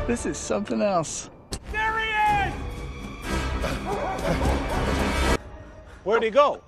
This is something else. There he is! Where'd he go?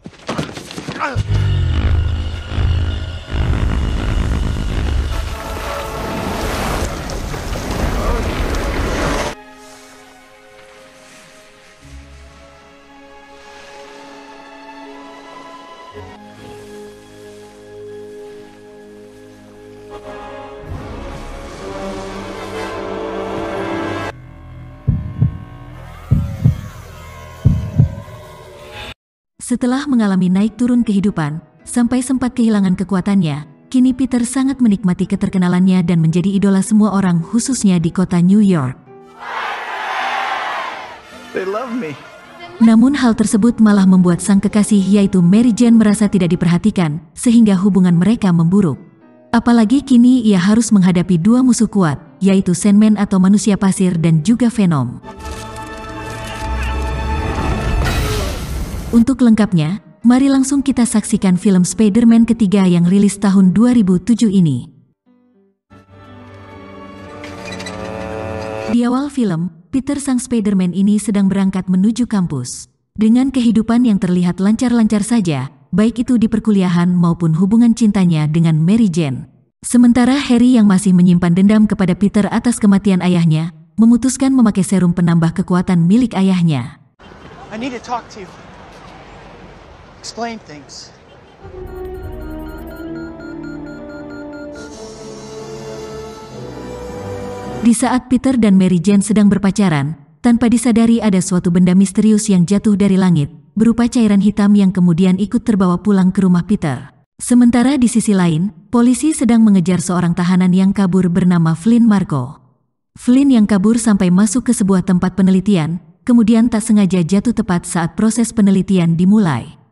Setelah mengalami naik turun kehidupan, sampai sempat kehilangan kekuatannya, kini Peter sangat menikmati keterkenalannya dan menjadi idola semua orang khususnya di kota New York. They love me. Namun hal tersebut malah membuat sang kekasih yaitu Mary Jane merasa tidak diperhatikan, sehingga hubungan mereka memburuk. Apalagi kini ia harus menghadapi dua musuh kuat, yaitu Sandman atau manusia pasir dan juga Venom. Untuk lengkapnya, mari langsung kita saksikan film Spider-Man ketiga yang rilis tahun 2007 ini. Di awal film, Peter sang Spider-Man ini sedang berangkat menuju kampus. Dengan kehidupan yang terlihat lancar-lancar saja, baik itu di perkuliahan maupun hubungan cintanya dengan Mary Jane. Sementara Harry yang masih menyimpan dendam kepada Peter atas kematian ayahnya, memutuskan memakai serum penambah kekuatan milik ayahnya. I need to talk to you. Explain things. Di saat Peter dan Mary Jane sedang berpacaran, tanpa disadari ada suatu benda misterius yang jatuh dari langit, berupa cairan hitam yang kemudian ikut terbawa pulang ke rumah Peter. Sementara di sisi lain, polisi sedang mengejar seorang tahanan yang kabur bernama Flynn Marko. Flynn yang kabur sampai masuk ke sebuah tempat penelitian, kemudian tak sengaja jatuh tepat saat proses penelitian dimulai.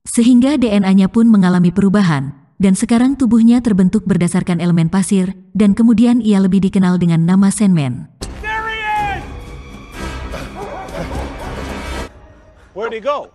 Sehingga DNA-nya pun mengalami perubahan, dan sekarang tubuhnya terbentuk berdasarkan elemen pasir, dan kemudian ia lebih dikenal dengan nama Sandman. There he is! Where'd he go?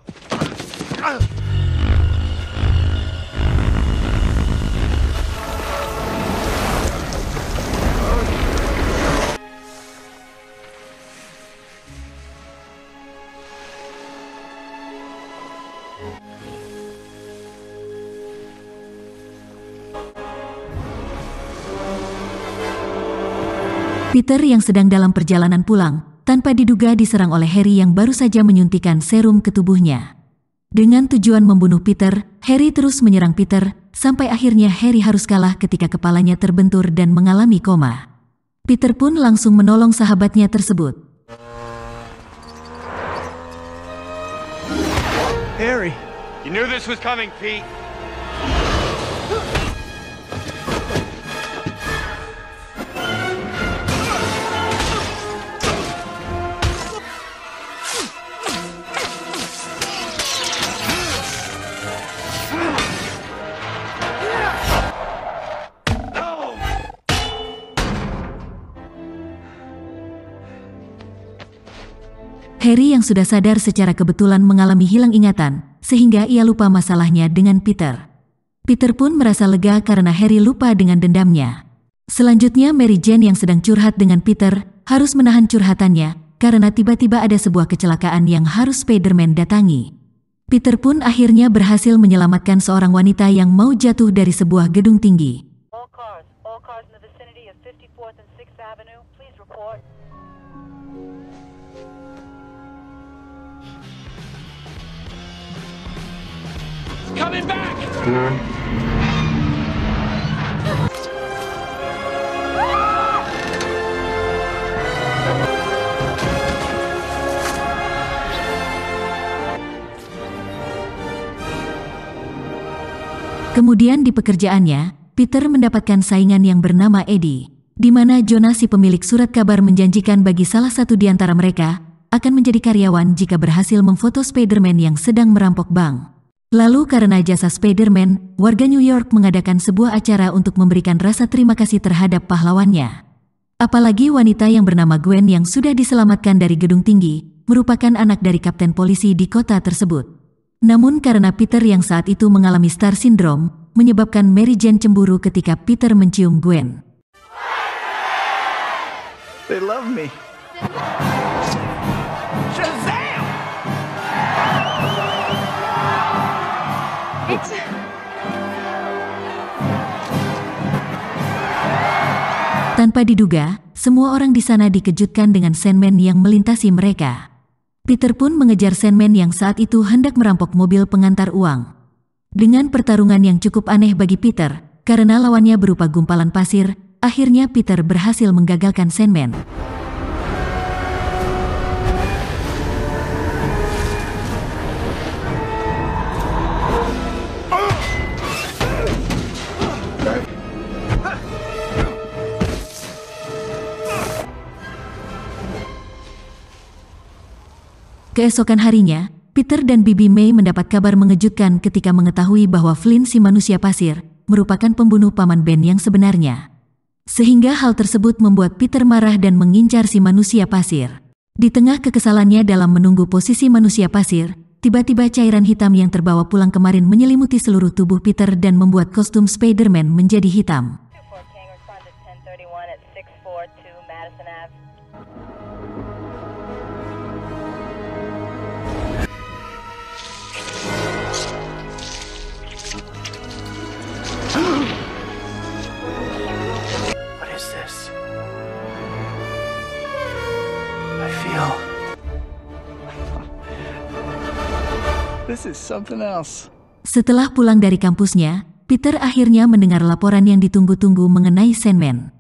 Peter yang sedang dalam perjalanan pulang, tanpa diduga diserang oleh Harry yang baru saja menyuntikkan serum ke tubuhnya. Dengan tujuan membunuh Peter, Harry terus menyerang Peter, sampai akhirnya Harry harus kalah ketika kepalanya terbentur dan mengalami koma. Peter pun langsung menolong sahabatnya tersebut. Harry. You knew this was coming, Pete. Harry yang sudah sadar secara kebetulan mengalami hilang ingatan, sehingga ia lupa masalahnya dengan Peter. Peter pun merasa lega karena Harry lupa dengan dendamnya. Selanjutnya Mary Jane yang sedang curhat dengan Peter, harus menahan curhatannya, karena tiba-tiba ada sebuah kecelakaan yang harus Spider-Man datangi. Peter pun akhirnya berhasil menyelamatkan seorang wanita yang mau jatuh dari sebuah gedung tinggi. All cars in the vicinity of 54th and 6th Avenue, please report. Coming back! Kemudian di pekerjaannya, Peter mendapatkan saingan yang bernama Eddie, di mana Jonah si pemilik surat kabar menjanjikan bagi salah satu di antara mereka akan menjadi karyawan jika berhasil memfoto Spider-Man yang sedang merampok bank. Lalu karena jasa Spider-Man, warga New York mengadakan sebuah acara untuk memberikan rasa terima kasih terhadap pahlawannya. Apalagi wanita yang bernama Gwen yang sudah diselamatkan dari gedung tinggi, merupakan anak dari kapten polisi di kota tersebut. Namun karena Peter yang saat itu mengalami Star Syndrome, menyebabkan Mary Jane cemburu ketika Peter mencium Gwen. They love me. Shazam! It's... Tanpa diduga, semua orang di sana dikejutkan dengan Sandman yang melintasi mereka. Peter pun mengejar Sandman yang saat itu hendak merampok mobil pengantar uang. Dengan pertarungan yang cukup aneh bagi Peter, karena lawannya berupa gumpalan pasir, akhirnya Peter berhasil menggagalkan Sandman. Keesokan harinya, Peter dan Bibi May mendapat kabar mengejutkan ketika mengetahui bahwa Flynn si manusia pasir merupakan pembunuh paman Ben yang sebenarnya. Sehingga hal tersebut membuat Peter marah dan mengincar si manusia pasir. Di tengah kekesalannya dalam menunggu posisi manusia pasir, tiba-tiba cairan hitam yang terbawa pulang kemarin menyelimuti seluruh tubuh Peter dan membuat kostum Spider-Man menjadi hitam. What is this? I feel... This is something else. Setelah pulang dari kampusnya, Peter akhirnya mendengar laporan yang ditunggu-tunggu mengenai Sandman.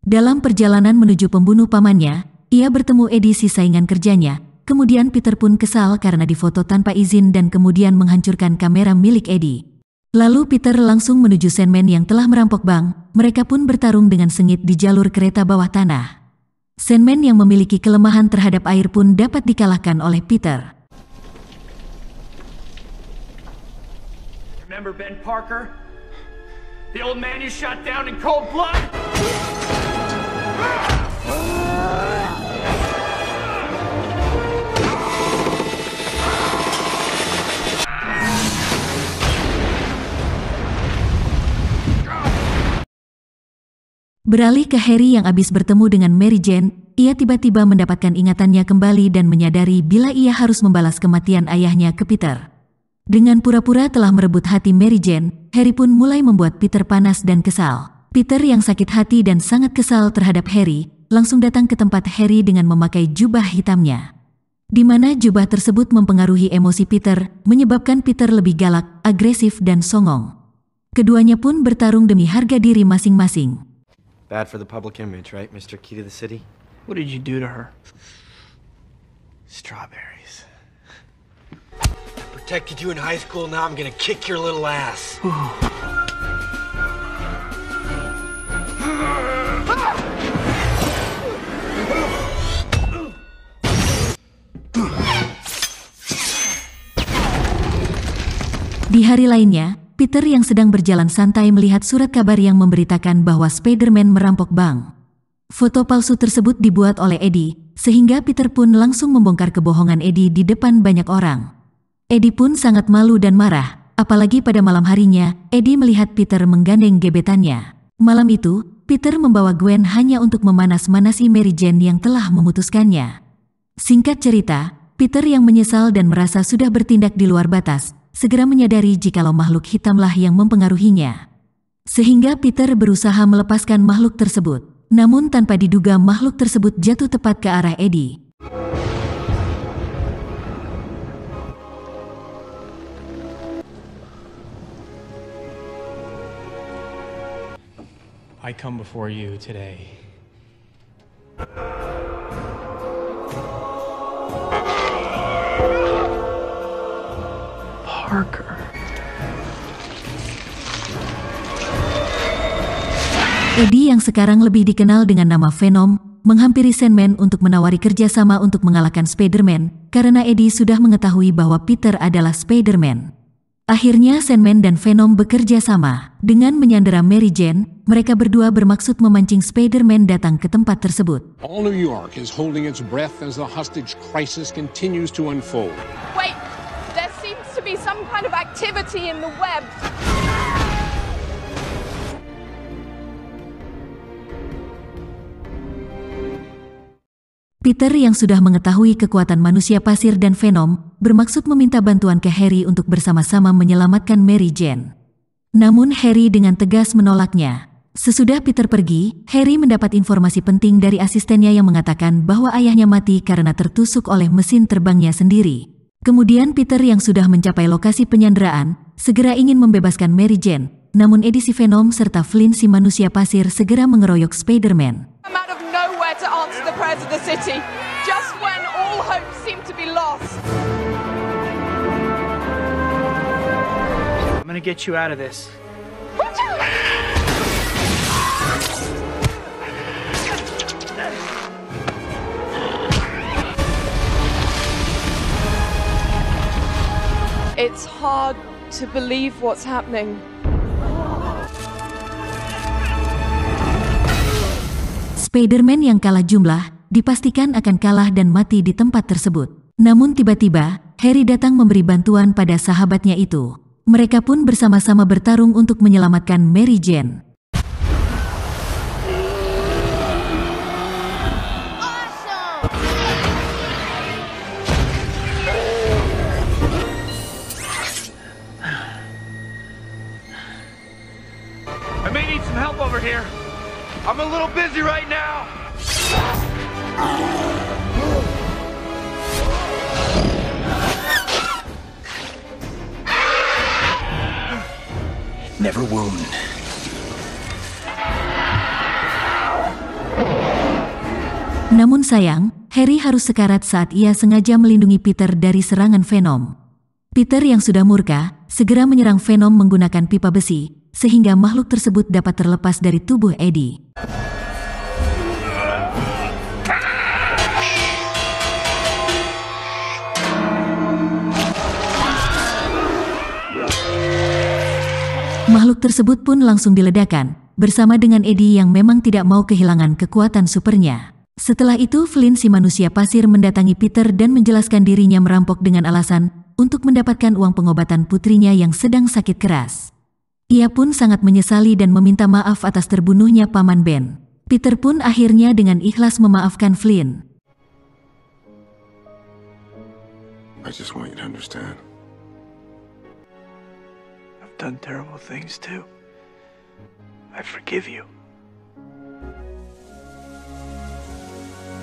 Dalam perjalanan menuju pembunuh pamannya, ia bertemu Eddie si saingan kerjanya. Kemudian Peter pun kesal karena difoto tanpa izin dan kemudian menghancurkan kamera milik Eddie. Lalu Peter langsung menuju Sandman yang telah merampok bank. Mereka pun bertarung dengan sengit di jalur kereta bawah tanah. Sandman yang memiliki kelemahan terhadap air pun dapat dikalahkan oleh Peter. Remember Ben Parker? The old man you shot down in cold blood? Beralih ke Harry yang habis bertemu dengan Mary Jane, ia tiba-tiba mendapatkan ingatannya kembali dan menyadari bila ia harus membalas kematian ayahnya ke Peter. Dengan pura-pura telah merebut hati Mary Jane, Harry pun mulai membuat Peter panas dan kesal. Peter yang sakit hati dan sangat kesal terhadap Harry, langsung datang ke tempat Harry dengan memakai jubah hitamnya. Di mana jubah tersebut mempengaruhi emosi Peter, menyebabkan Peter lebih galak, agresif dan songong. Keduanya pun bertarung demi harga diri masing-masing. Bad for the public image, right, Mr. Key to the City? What did you do to her? Strawberries. I protected you in high school, now I'm gonna kick your little ass. Di hari lainnya, Peter yang sedang berjalan santai melihat surat kabar yang memberitakan bahwa Spider-Man merampok bank. Foto palsu tersebut dibuat oleh Eddie, sehingga Peter pun langsung membongkar kebohongan Eddie di depan banyak orang. Eddie pun sangat malu dan marah, apalagi pada malam harinya, Eddie melihat Peter menggandeng gebetannya. Malam itu, Peter membawa Gwen hanya untuk memanas-manasi Mary Jane yang telah memutuskannya. Singkat cerita, Peter yang menyesal dan merasa sudah bertindak di luar batas, segera menyadari jikalau makhluk hitamlah yang mempengaruhinya. Sehingga Peter berusaha melepaskan makhluk tersebut. Namun tanpa diduga makhluk tersebut jatuh tepat ke arah Eddie. I come before you today. Parker. Eddie yang sekarang lebih dikenal dengan nama Venom, menghampiri Sandman untuk menawari kerjasama untuk mengalahkan Spider-Man, karena Eddie sudah mengetahui bahwa Peter adalah Spider-Man. Akhirnya Sandman dan Venom bekerja sama. Dengan menyandera Mary Jane, mereka berdua bermaksud memancing Spider-Man datang ke tempat tersebut. All New York is holding its breath as the hostage crisis continues to unfold. Wait, there seems to be some kind of activity in the web. Peter yang sudah mengetahui kekuatan manusia pasir dan Venom, bermaksud meminta bantuan ke Harry untuk bersama-sama menyelamatkan Mary Jane. Namun Harry dengan tegas menolaknya. Sesudah Peter pergi, Harry mendapat informasi penting dari asistennya yang mengatakan bahwa ayahnya mati karena tertusuk oleh mesin terbangnya sendiri. Kemudian Peter yang sudah mencapai lokasi penyanderaan, segera ingin membebaskan Mary Jane. Namun Eddie si Venom serta Flynn si manusia pasir segera mengeroyok Spider-Man. Out of nowhere to answer the prayers of the city, just when all hope seemed to be lost. I'm gonna get you out of this. It's hard to believe what's happening. Spider-Man yang kalah jumlah, dipastikan akan kalah dan mati di tempat tersebut. Namun tiba-tiba, Harry datang memberi bantuan pada sahabatnya itu. Mereka pun bersama-sama bertarung untuk menyelamatkan Mary Jane. I may need some help over here. I'm a little busy right now. Never wound. Namun sayang, Harry harus sekarat saat ia sengaja melindungi Peter dari serangan Venom. Peter yang sudah murka, segera menyerang Venom menggunakan pipa besi, sehingga makhluk tersebut dapat terlepas dari tubuh Eddie. Makhluk tersebut pun langsung diledakkan, bersama dengan Eddie yang memang tidak mau kehilangan kekuatan supernya. Setelah itu Flynn si manusia pasir mendatangi Peter dan menjelaskan dirinya merampok dengan alasan untuk mendapatkan uang pengobatan putrinya yang sedang sakit keras. Ia pun sangat menyesali dan meminta maaf atas terbunuhnya Paman Ben. Peter pun akhirnya dengan ikhlas memaafkan Flynn. I just want you to understand. I've done terrible things too. I forgive you.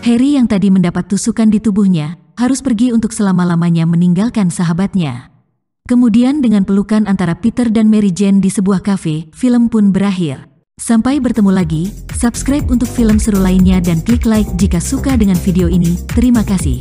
Harry yang tadi mendapat tusukan di tubuhnya, harus pergi untuk selama-lamanya meninggalkan sahabatnya. Kemudian dengan pelukan antara Peter dan Mary Jane di sebuah kafe, film pun berakhir. Sampai bertemu lagi, subscribe untuk film seru lainnya dan klik like jika suka dengan video ini. Terima kasih.